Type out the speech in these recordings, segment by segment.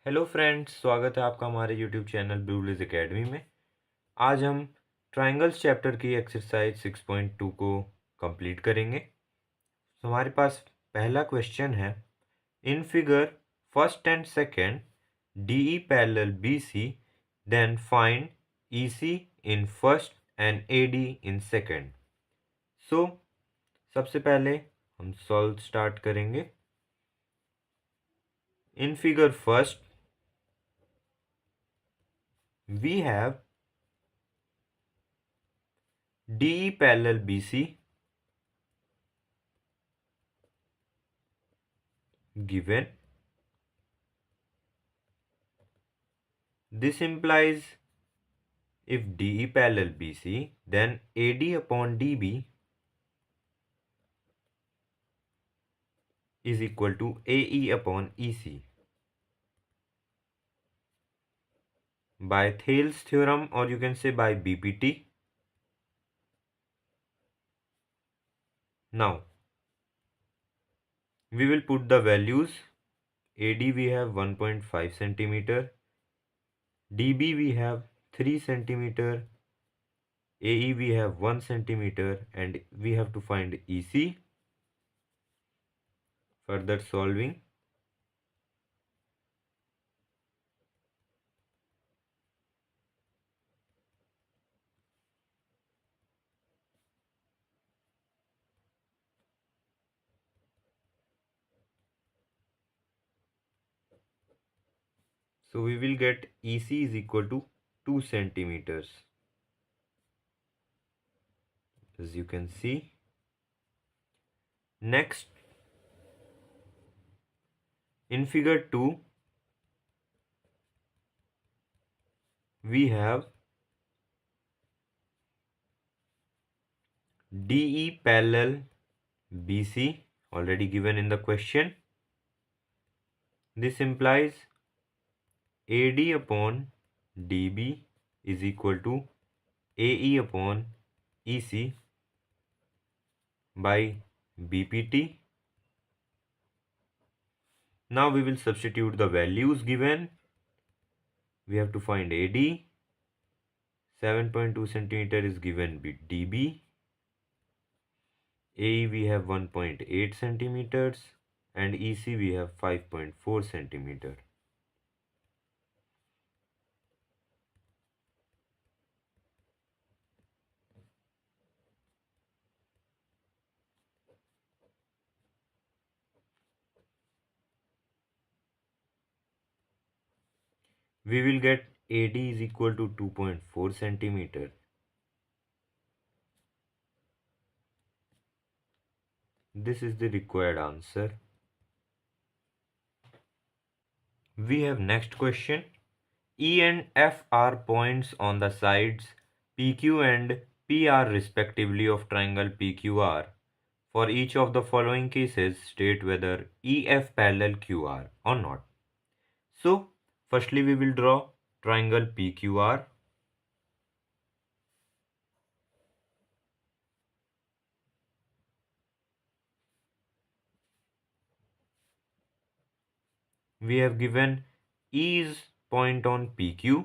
Hello friends, स्वागत है आपका हमारे यूट्यूब चैनल ब्लूलिज एकेडमी में। आज हम ट्रायंगल्स चैप्टर की एक्सरसाइज 6.2 को कंप्लीट करेंगे। तो हमारे पास पहला क्वेश्चन है, in figure first and second DE parallel BC, then find EC in first and AD in second. So सबसे पहले हम सॉल्व स्टार्ट करेंगे। In figure first we have DE parallel BC given. This implies if DE parallel BC, then AD upon DB is equal to AE upon EC. By Thales theorem, or you can say by BPT. Now we will put the values. AD we have 1.5 centimeter, DB we have 3 centimeter, AE we have 1 centimeter, and we have to find EC. Further solving, so we will get EC is equal to 2 centimeters. As you can see. Next, in figure 2, we have DE parallel BC already given in the question. This implies AD upon DB is equal to AE upon EC by BPT. Now we will substitute the values given. We have to find AD. 7.2 centimeter is given by DB. AE we have 1.8 centimeters and EC we have 5.4 centimeter. We will get AD is equal to 2.4 centimeter. This is the required answer. We have next question. E and F are points on the sides PQ and PR respectively of triangle PQR. For each of the following cases, state whether EF parallel QR or not. So, firstly we will draw triangle PQR. We have given E is point on PQ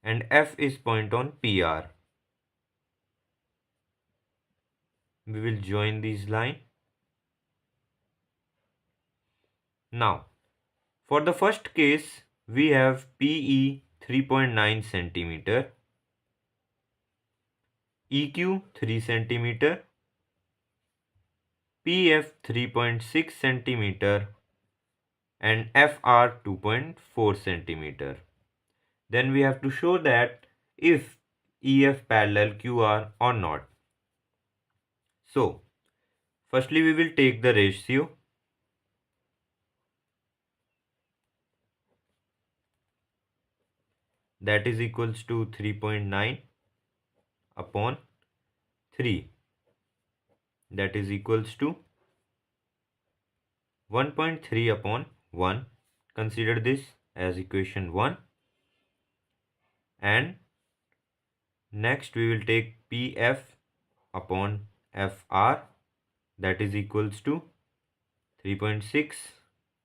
and F is point on PR. We will join these lines. Now, for the first case, we have PE 3.9 centimeter, EQ 3 centimeter, PF 3.6 centimeter, and FR 2.4 centimeter. Then we have to show that if EF parallel QR or not. So, firstly we will take the ratio. That is equals to 3.9 upon 3. That is equals to 1.3 upon 1. Consider this as equation 1. And next we will take PF upon FR, that is equals to 3.6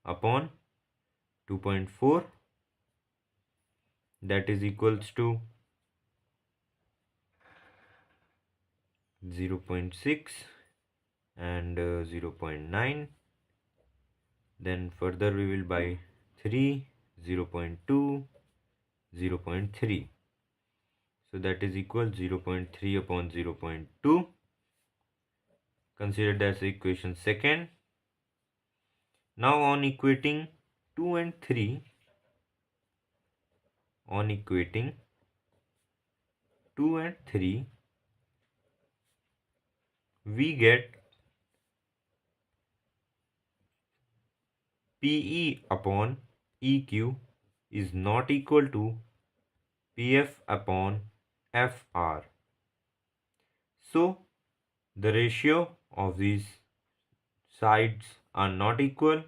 upon 2.4, that is equals to 0.6 and 0.9. Then further we will by 3, 0.2, 0.3. So that is equal 0.3 upon 0.2. Consider that's equation second. Now on equating 2 and 3, on equating 2 and 3, we get PE upon EQ is not equal to PF upon FR. So the ratio of these sides are not equal.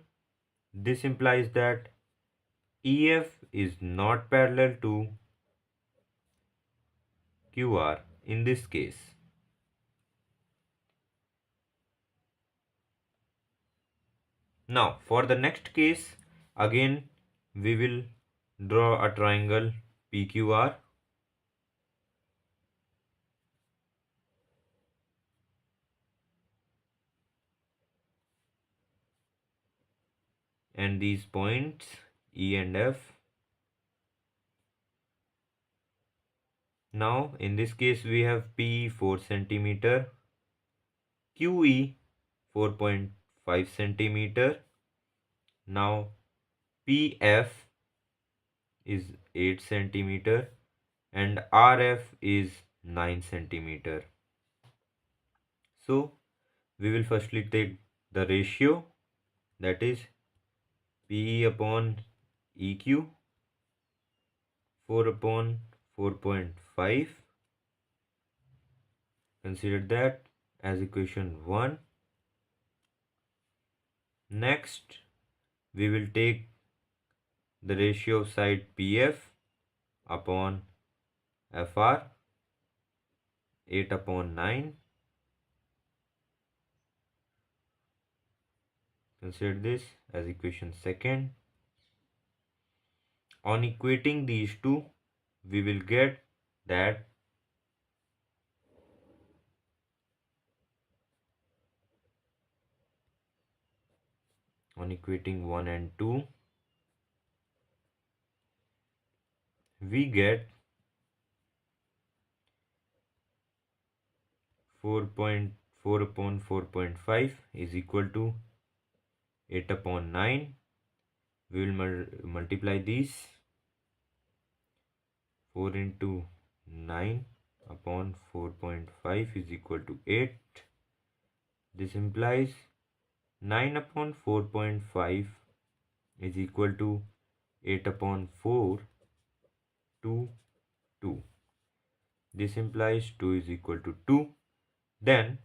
This implies that EF is not parallel to QR in this case. Now for the next case, again we will draw a triangle PQR. And these points E and F. Now in this case we have P 4 centimeter, QE 4.5 centimeter. Now PF is 8 centimeter and RF is 9 centimeter. So we will firstly take the ratio, that is PE upon EQ 4 upon 4.5. Consider that as equation 1. Next we will take the ratio of side PF upon FR 8 upon 9. Consider this as equation second. On equating these two, we will get that on equating 1 and 2, we get 4.4 upon 4.5 is equal to 8 upon 9. We will multiply these. 4 into 9 upon 4.5 is equal to 8. This implies 9 upon 4.5 is equal to 8 upon 4 to 2. This implies 2 is equal to 2. Then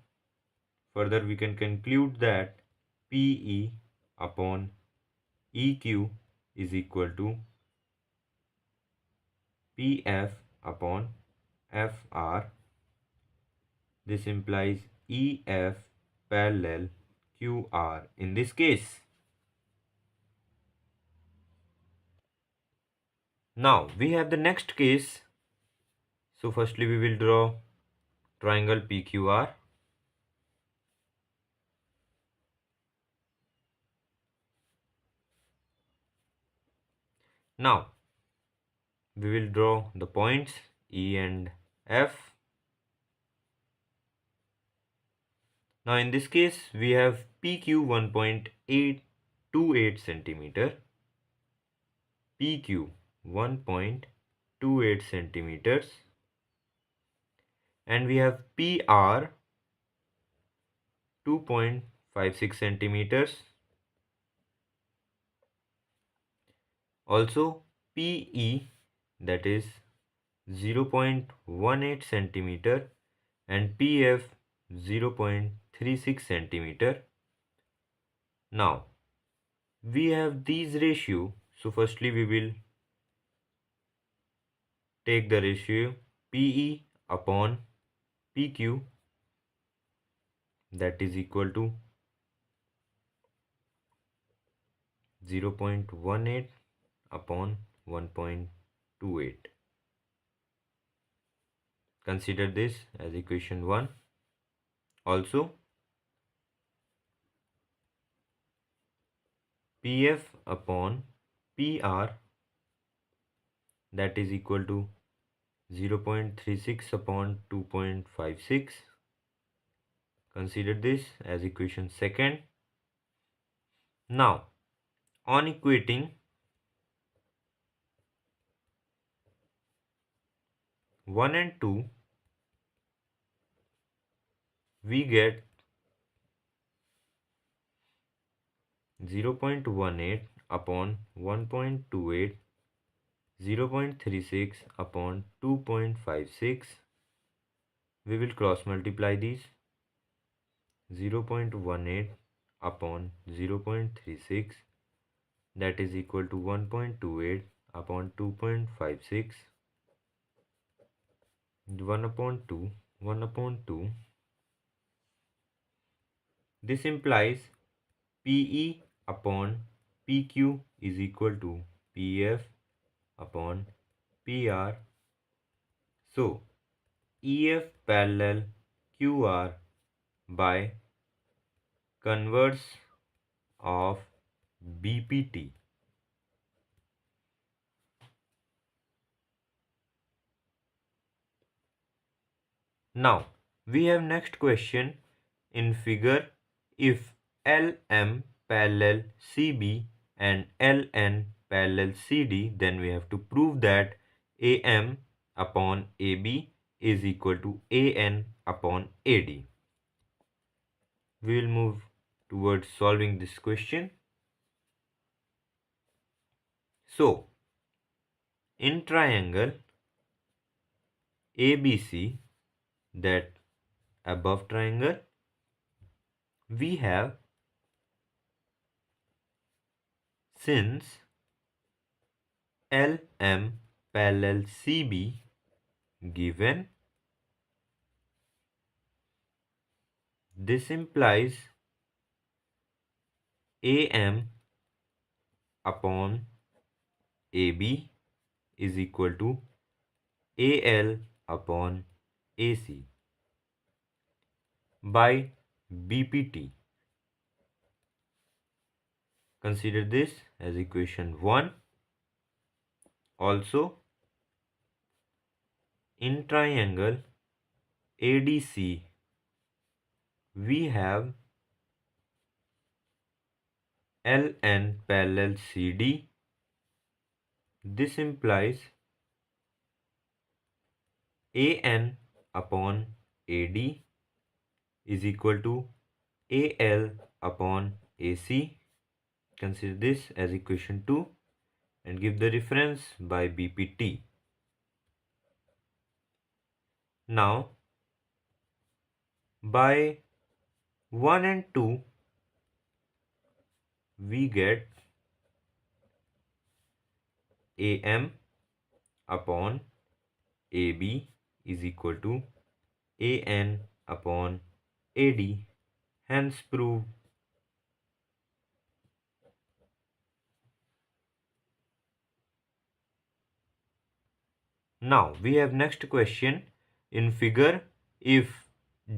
further we can conclude that PE upon EQ is equal to PF upon FR. This implies EF parallel QR in this case. Now we have the next case. So firstly we will draw triangle PQR. Now we will draw the points E and F. Now in this case we have PQ 1.828 centimeter, PQ 1.28 centimeters, and we have PR 2.56 centimeters. Also PE, that is 0.18 centimeter, and PF 0.36 centimeter. Now we have these ratio. So firstly we will take the ratio PE upon PQ, that is equal to 0.18 upon 1.28. Consider this as equation 1. Also, PF upon PR, that is equal to 0.36 upon 2.56. Consider this as equation 2nd. Now, on equating 1 and 2, we get 0.18 upon 1.28, 0.36 upon 2.56. We will cross multiply these. 0.18 upon 0.36, that is equal to 1.28 upon 2.56. 1 upon 2, 1 upon 2. This implies PE upon PQ is equal to PF upon PR. So, EF parallel QR by converse of BPT. Now, we have next question in figure. If LM parallel CB and LN parallel CD, then we have to prove that AM upon AB is equal to AN upon AD. We will move towards solving this question. So, in triangle ABC, that above triangle, we have, since LM parallel CB given, this implies AM upon AB is equal to AL upon AC by BPT. Consider this as equation 1. Also, in triangle ADC, we have LN parallel CD. This implies AN upon AD is equal to AL upon AC. Consider this as equation 2 and give the reference by BPT. Now, by 1 and 2, we get AM upon AB is equal to AN upon AD, hence prove. Now we have next question in figure. If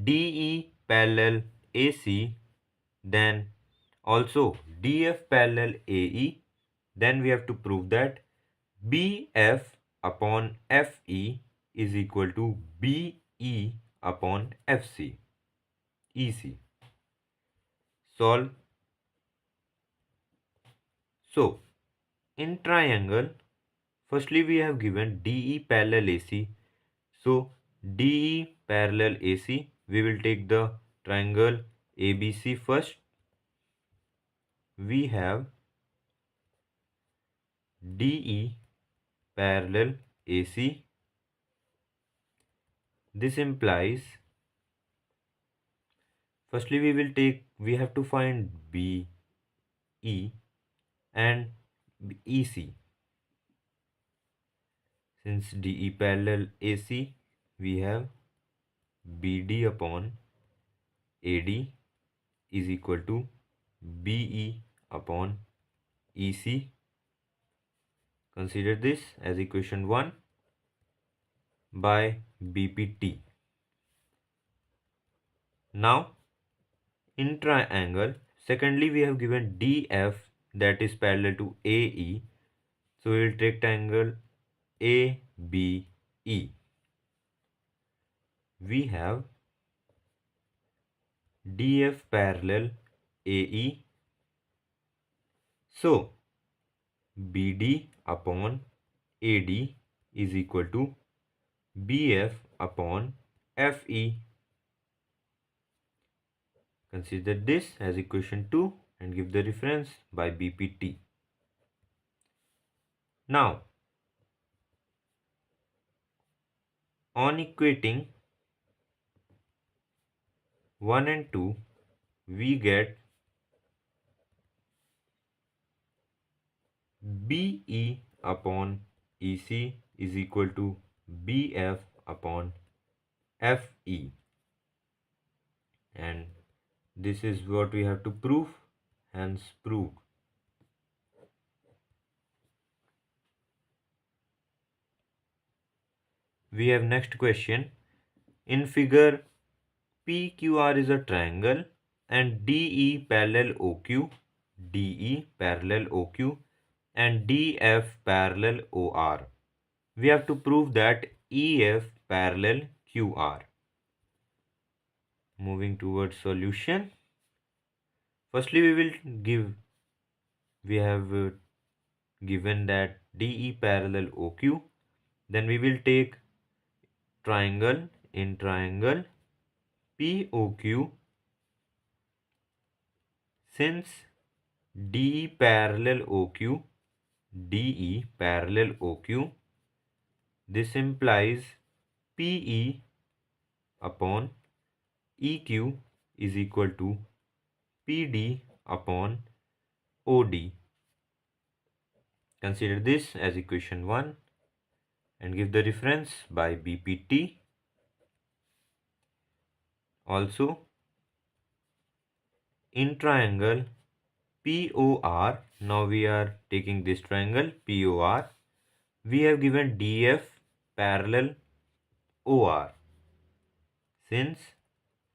DE parallel AC, then also DF parallel AE, then we have to prove that BF upon FE is equal to BE upon FC. EC. Solve. So, in triangle, firstly we have given DE parallel AC. So, DE parallel AC, we will take the triangle ABC first. We have DE parallel AC. This implies, firstly we have to find BE and EC. Since DE parallel AC, we have BD upon AD is equal to BE upon EC. Consider this as equation 1 by BPT. Now in triangle, secondly we have given DF that is parallel to AE. So we will take triangle ABE. We have DF parallel AE. So BD upon AD is equal to BF upon FE. Consider this as equation 2 and give the reference by BPT. Now, on equating 1 and 2, we get BE upon EC is equal to BF upon FE. And this is what we have to prove, hence proved. We have next question. In figure, PQR is a triangle and DE parallel OQ, DE parallel OQ and DF parallel OR. We have to prove that EF parallel QR. Moving towards solution. Firstly, we have given that DE parallel OQ. Then we will take triangle. In triangle POQ, since DE parallel OQ, DE parallel OQ, this implies PE upon EQ is equal to PD upon OD. Consider this as equation 1 and give the reference by BPT. Also, in triangle POR, now we are taking this triangle POR, we have given DF parallel OR. Since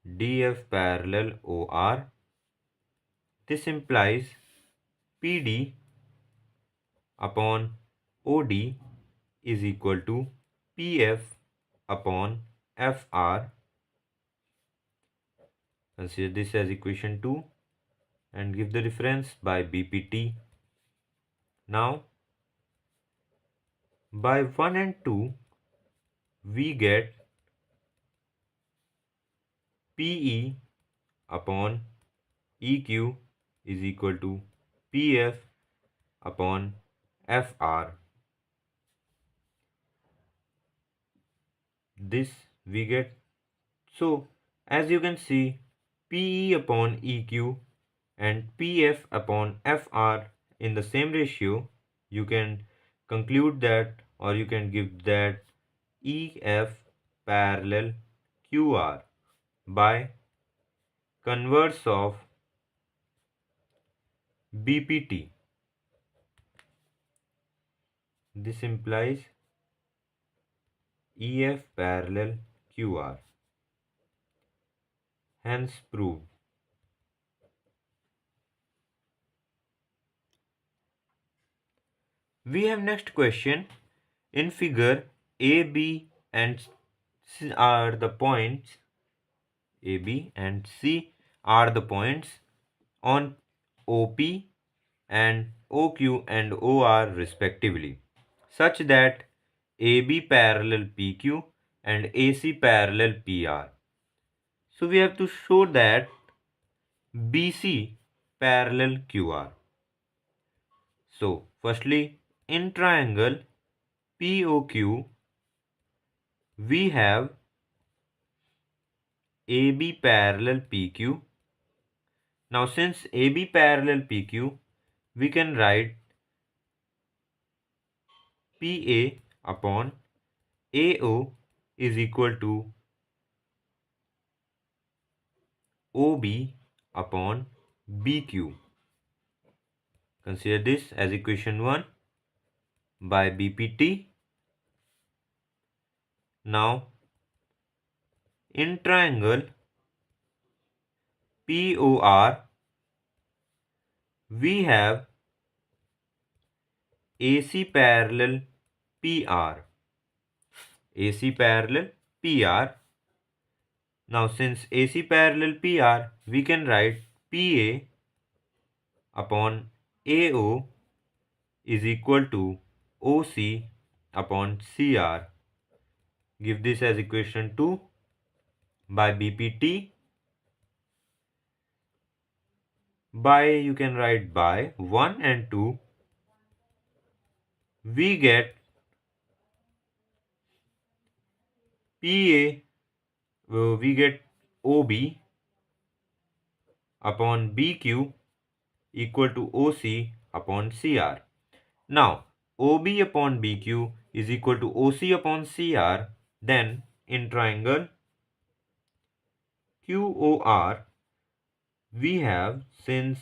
DF parallel OR, this implies PD upon OD is equal to PF upon FR. Consider this as equation 2 and give the reference by BPT. Now, by 1 and 2, we get PE upon EQ is equal to PF upon FR. This we get. So, as you can see, PE upon EQ and PF upon FR in the same ratio, you can conclude that, or you can give that EF parallel QR by converse of BPT. This implies EF parallel QR. Hence proved. We have next question. In figure, A, B and C are the points. A, B and C are the points on OP and OQ and OR respectively, such that AB parallel PQ and AC parallel PR. So we have to show that BC parallel QR. So firstly, in triangle POQ, we have AB parallel PQ. Now since AB parallel PQ, we can write PA upon AO is equal to OB upon BQ. Consider this as equation 1 by BPT. Now, in triangle POR, we have AC parallel PR. AC parallel PR. Now, since AC parallel PR, we can write PA upon AO is equal to OC upon CR. Give this as equation 2 by BPT. By, you can write by 1 and 2, we get PA, we get OB upon BQ equal to OC upon CR. Now, OB upon BQ is equal to OC upon CR. Then, in triangle QOR, we have, since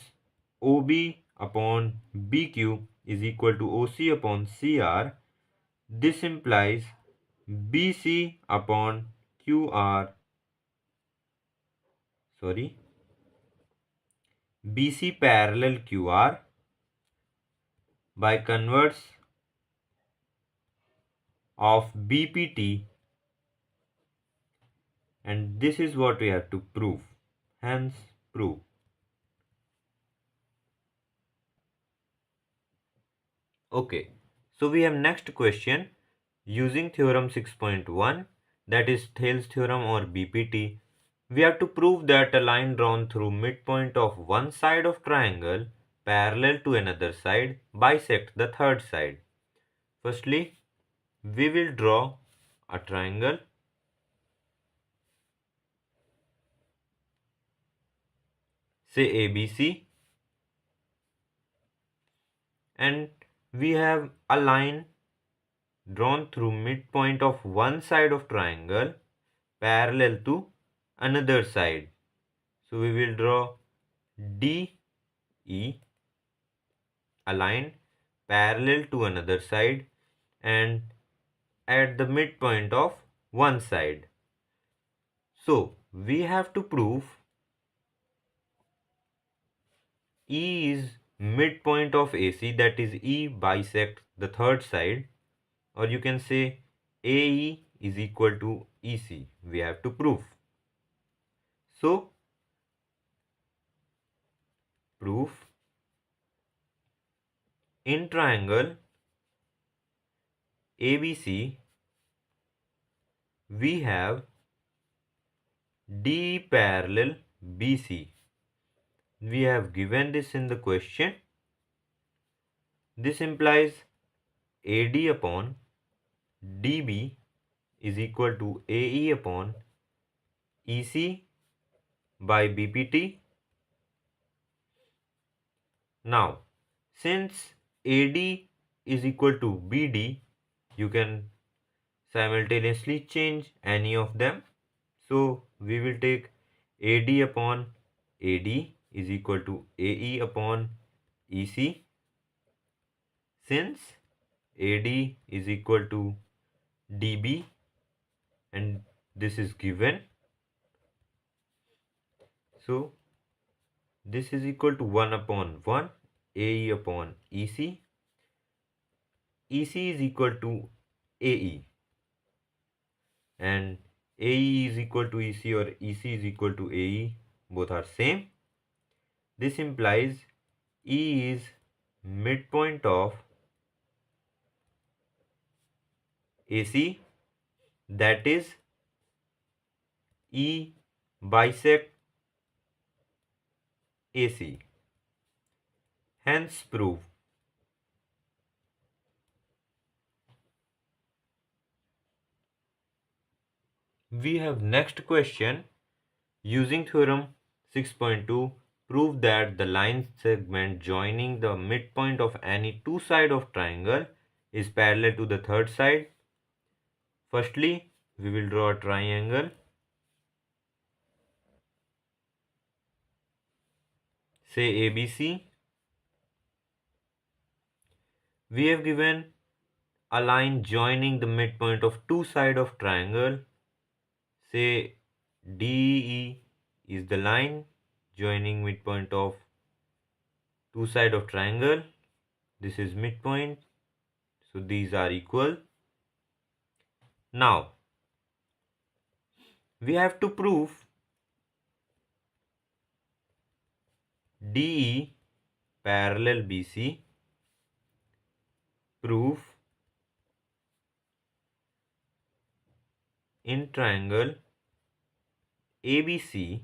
OB upon BQ is equal to OC upon CR, this implies BC upon QR, BC parallel QR by converse of BPT, and this is what we have to prove. Hence, prove. Okay, so we have next question. Using theorem 6.1, that is Thales theorem or BPT, we have to prove that a line drawn through midpoint of one side of triangle parallel to another side bisect the third side. Firstly, we will draw a triangle. Say ABC, and we have a line drawn through midpoint of one side of triangle parallel to another side. So we will draw DE, a line parallel to another side and at the midpoint of one side. So we have to prove E is midpoint of AC, that is E bisects the third side, or you can say AE is equal to EC. We have to prove. So proof: in triangle ABC we have D parallel BC. We have given this in the question. This implies AD upon DB is equal to AE upon EC by BPT. Now, since AD is equal to BD, you can simultaneously change any of them. So, we will take AD upon AD is equal to AE upon EC. Since AD is equal to DB and this is given, so this is equal to 1 upon 1 AE upon EC. EC is equal to AE and AE is equal to EC or EC is equal to AE, both are same. This implies E is midpoint of AC, that is E bisect AC. Hence proof. We have next question. Using theorem 6.2, prove that the line segment joining the midpoint of any two sides of triangle is parallel to the third side. Firstly, we will draw a triangle. Say ABC. We have given a line joining the midpoint of two sides of triangle. Say DE is the line joining midpoint of two sides of triangle. This is midpoint, so these are equal. Now we have to prove DE parallel BC. Proof in triangle ABC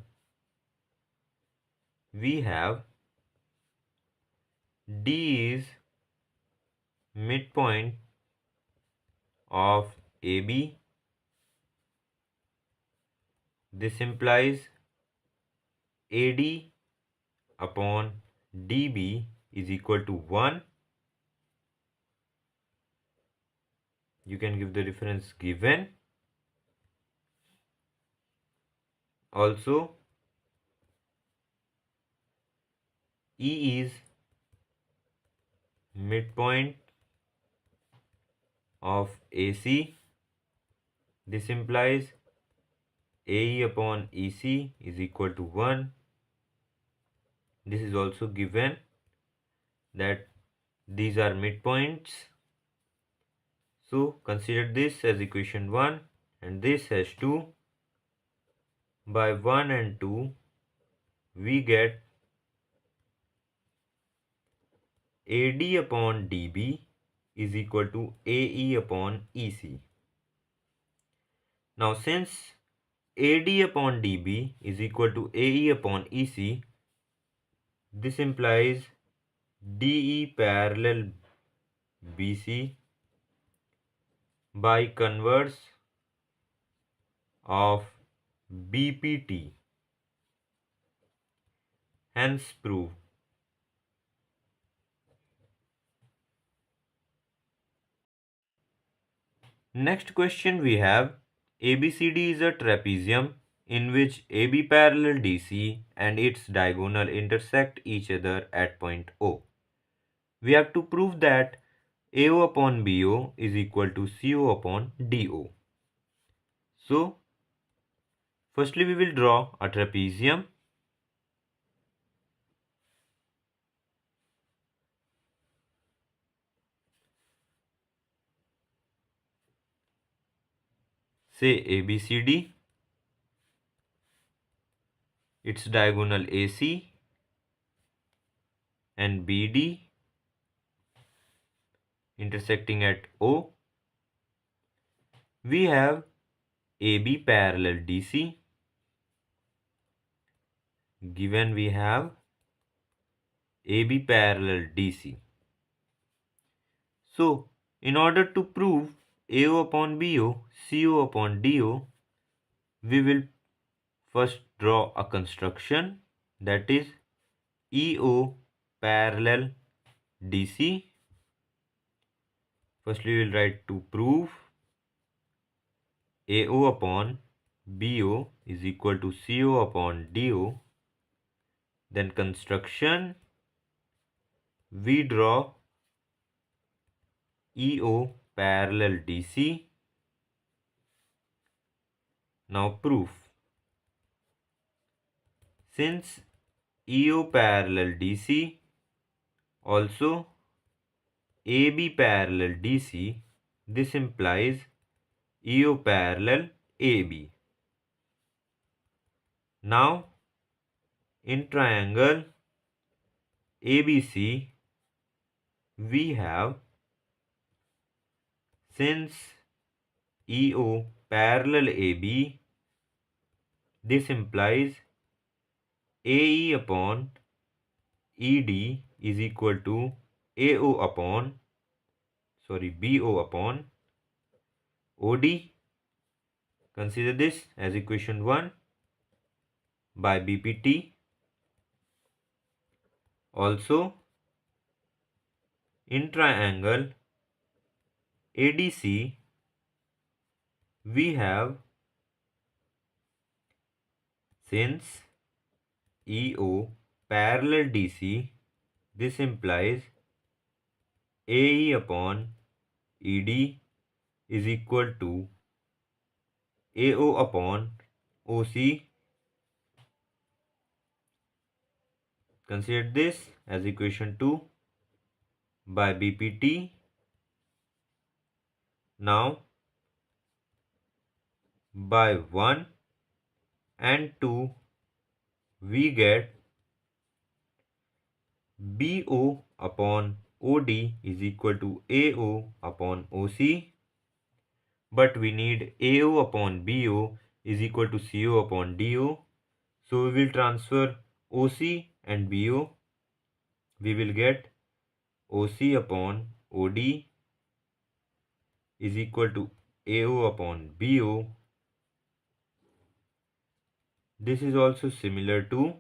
we have D is midpoint of AB. This implies AD upon DB is equal to 1. You can give the reference given. Also, E is midpoint of AC. This implies AE upon EC is equal to 1. This is also given that these are midpoints. So consider this as equation 1 and this as 2. By 1 and 2 we get AD upon DB is equal to AE upon EC. Now since AD upon DB is equal to AE upon EC, this implies DE parallel BC by converse of BPT. Hence proof. Next question we have, ABCD is a trapezium in which AB parallel DC and its diagonal intersect each other at point O. We have to prove that AO upon BO is equal to CO upon DO. So, firstly we will draw a trapezium. Say ABCD, its diagonal AC and BD intersecting at O. We have AB parallel DC. Given we have AB parallel DC. So, in order to prove AO upon BO, CO upon DO, we will first draw a construction, that is EO parallel DC. Firstly, we will write to prove AO upon BO is equal to CO upon DO. Then construction, we draw EO parallel DC. Now proof. Since EO parallel DC, also AB parallel DC, this implies EO parallel AB. Now, in triangle ABC, we have, since EO parallel AB, this implies AE upon ED is equal to BO upon OD. Consider this as equation 1 by BPT. Also, in triangle ADC, we have, since EO parallel DC, this implies AE upon ED is equal to AO upon OC. Consider this as equation 2 by BPT. Now by 1 and 2 we get BO upon OD is equal to AO upon OC, but we need AO upon BO is equal to CO upon DO. So we will transfer OC and BO. We will get OC upon OD is equal to AO upon BO. This is also similar to,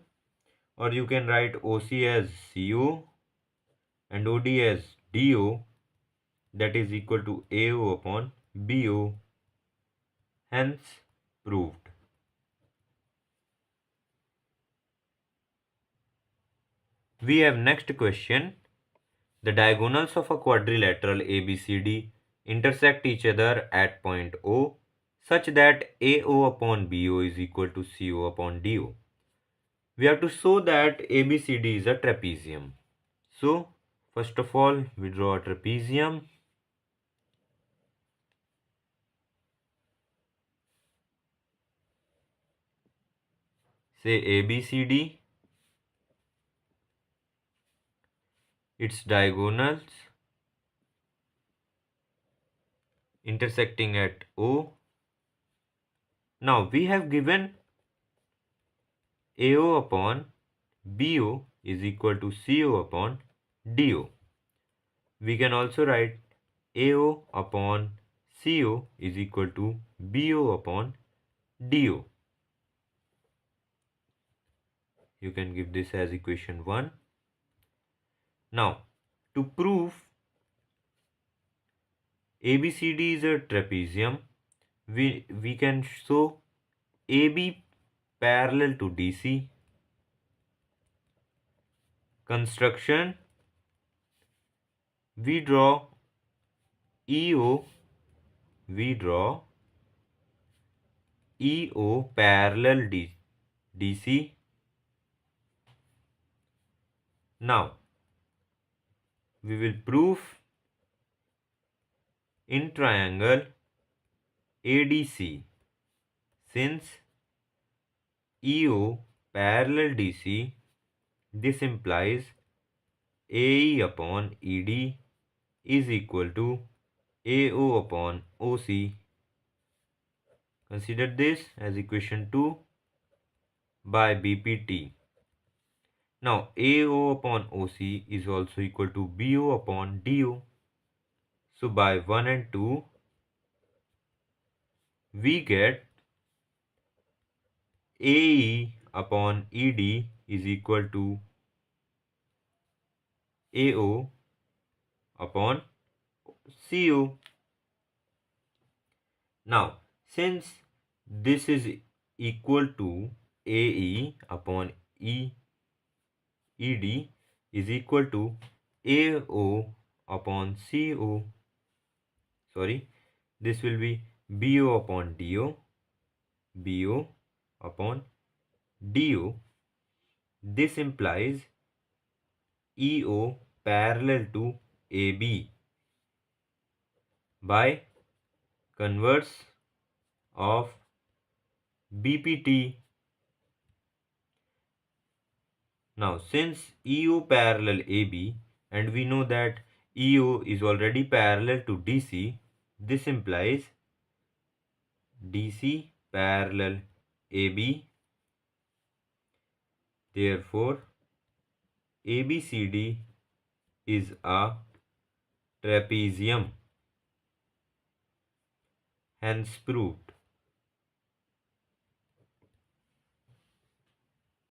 or you can write OC as CO and OD as DO, that is equal to AO upon BO, hence proved. We have next question. The diagonals of a quadrilateral ABCD intersect each other at point O such that AO upon BO is equal to CO upon DO. We have to show that ABCD is a trapezium. So first of all we draw a trapezium. Say ABCD, its diagonals intersecting at O. Now we have given AO upon BO is equal to CO upon DO. We can also write AO upon CO is equal to BO upon DO. You can give this as equation 1. Now, to prove ABCD is a trapezium, we can show AB parallel to DC. Construction, we draw EO parallel DC. Now, we will prove in triangle ADC, since EO parallel DC, this implies AE upon ED is equal to AO upon OC. Consider this as equation 2 by BPT. Now AO upon OC is also equal to BO upon DO. So by 1 and 2 we get AE upon ED is equal to AO upon CO. Now since this is equal to AE upon ED is equal to AO upon CO, this will be BO upon DO. This implies EO parallel to AB by converse of BPT. Now since EO parallel AB and we know that EO is already parallel to DC, this implies DC parallel AB. Therefore ABCD is a trapezium, hence proved.